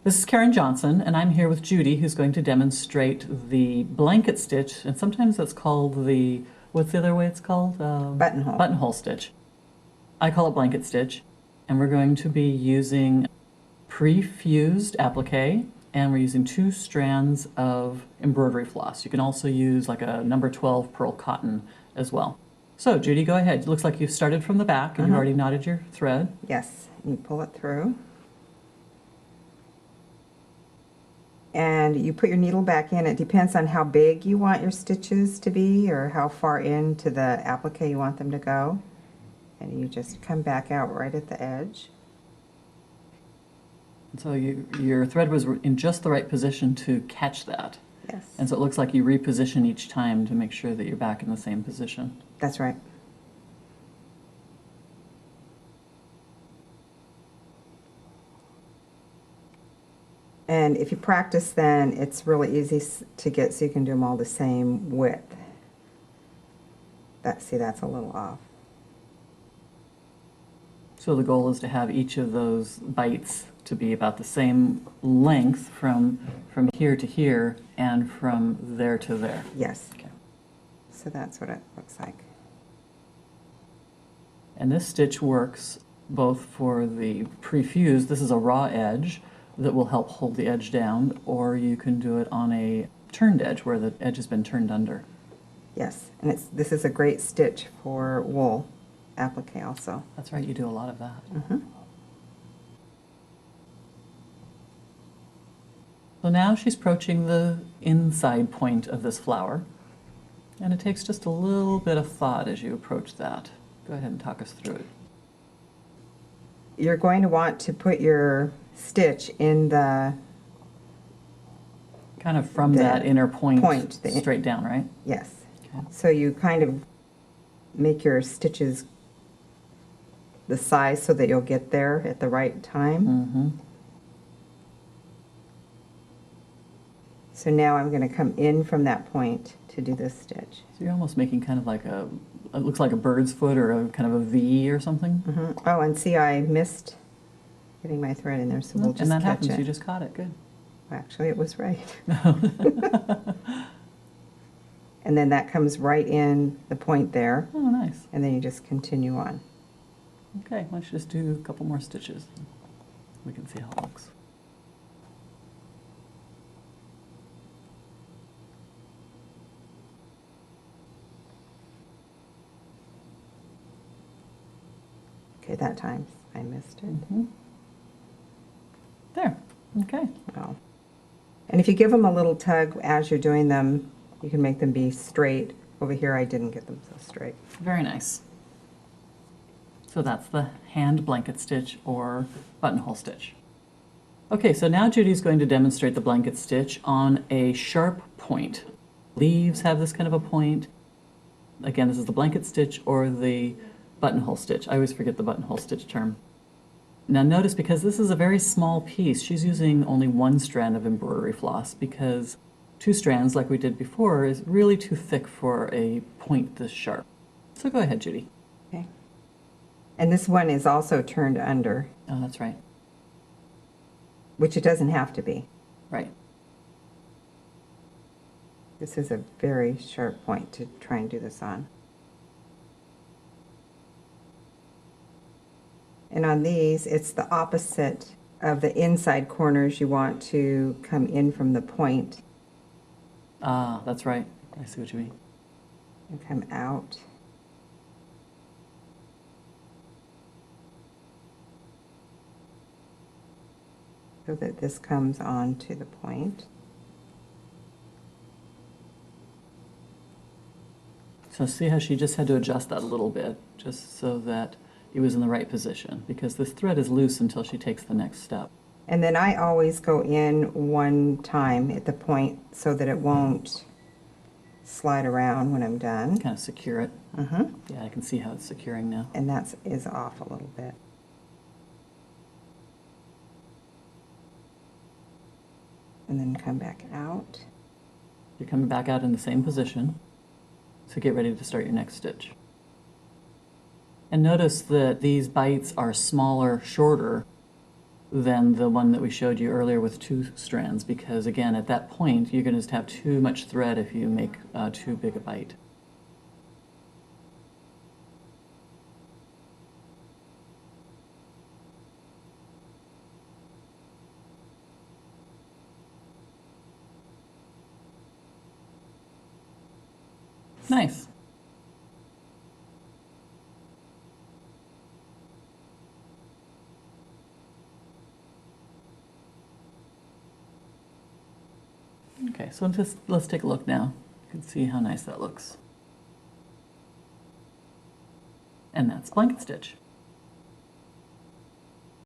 This is Karen Johnson, and I'm here with Judy, who's going to demonstrate the blanket stitch, and sometimes that's called the, what's the other way it's called? Buttonhole. Buttonhole stitch. I call it blanket stitch, and we're going to be using pre-fused applique, and we're using 2 strands of embroidery floss. You can also use like a number 12 pearl cotton as well. So Judy, go ahead. It looks like you've started from the back, and you've already knotted your thread. Yes, you pull it through. And you put your needle back in. It depends on how big you want your stitches to be or how far into the applique you want them to go. And you just come back out right at the edge. So your thread was in just the right position to catch that. Yes. And so it looks like you reposition each time to make sure that you're back in the same position. That's right. And if you practice, then it's really easy to get so you can do them all the same width. See, that's a little off. So the goal is to have each of those bites to be about the same length from here to here and from there to there. Yes. Okay. So that's what it looks like. And this stitch works both for the pre-fused, this is a raw edge that will help hold the edge down, or you can do it on a turned edge where the edge has been turned under. Yes, and this is a great stitch for wool applique also. That's right, you do a lot of that. So now she's approaching the inside point of this flower, and it takes just a little bit of thought as you approach that. Go ahead and talk us through it. You're going to want to put your stitch in the kind of from that inner point straight down, right? Yes. Okay. So you kind of make your stitches the size so that you'll get there at the right time. So now I'm going to come in from that point to do this stitch. So you're almost making kind of like it looks like a bird's foot or a kind of a V or something. Oh, and see, I missed getting my thread in there, so we'll just and that catch happens. it. You just caught it. Good. Actually, it was right. And then that comes right in the point there. Oh, nice. And then you just continue on. Okay, why don't you just do a couple more stitches? We can see how it looks. Okay, that time I missed it. There. Okay. Well, and if you give them a little tug as you're doing them, you can make them be straight. Over here I didn't get them so straight. Very nice. So that's the hand blanket stitch or buttonhole stitch. Okay, so now Judy's going to demonstrate the blanket stitch on a sharp point. Leaves have this kind of a point. Again, this is the blanket stitch or the buttonhole stitch. I always forget the buttonhole stitch term. Now notice, because this is a very small piece, she's using only 1 strand of embroidery floss, because 2 strands, like we did before, is really too thick for a point this sharp. So go ahead, Judy. Okay. And this one is also turned under. Oh, that's right. Which it doesn't have to be. Right. This is a very sharp point to try and do this on. And on these, it's the opposite of the inside corners. You want to come in from the point. Ah, that's right. I see what you mean. And come out. So that this comes on to the point. So see how she just had to adjust that a little bit, just so that it was in the right position, because this thread is loose until she takes the next step. And then I always go in one time at the point so that it won't slide around when I'm done. Kind of secure it. Yeah, I can see how it's securing now. And that is off a little bit. And then come back out. You're coming back out in the same position, so get ready to start your next stitch. And notice that these bites are smaller, shorter than the one that we showed you earlier with 2 strands, because again, at that point, you're going to just have too much thread if you make too big a bite. Nice. Okay, so let's take a look now. You can see how nice that looks. And that's blanket stitch.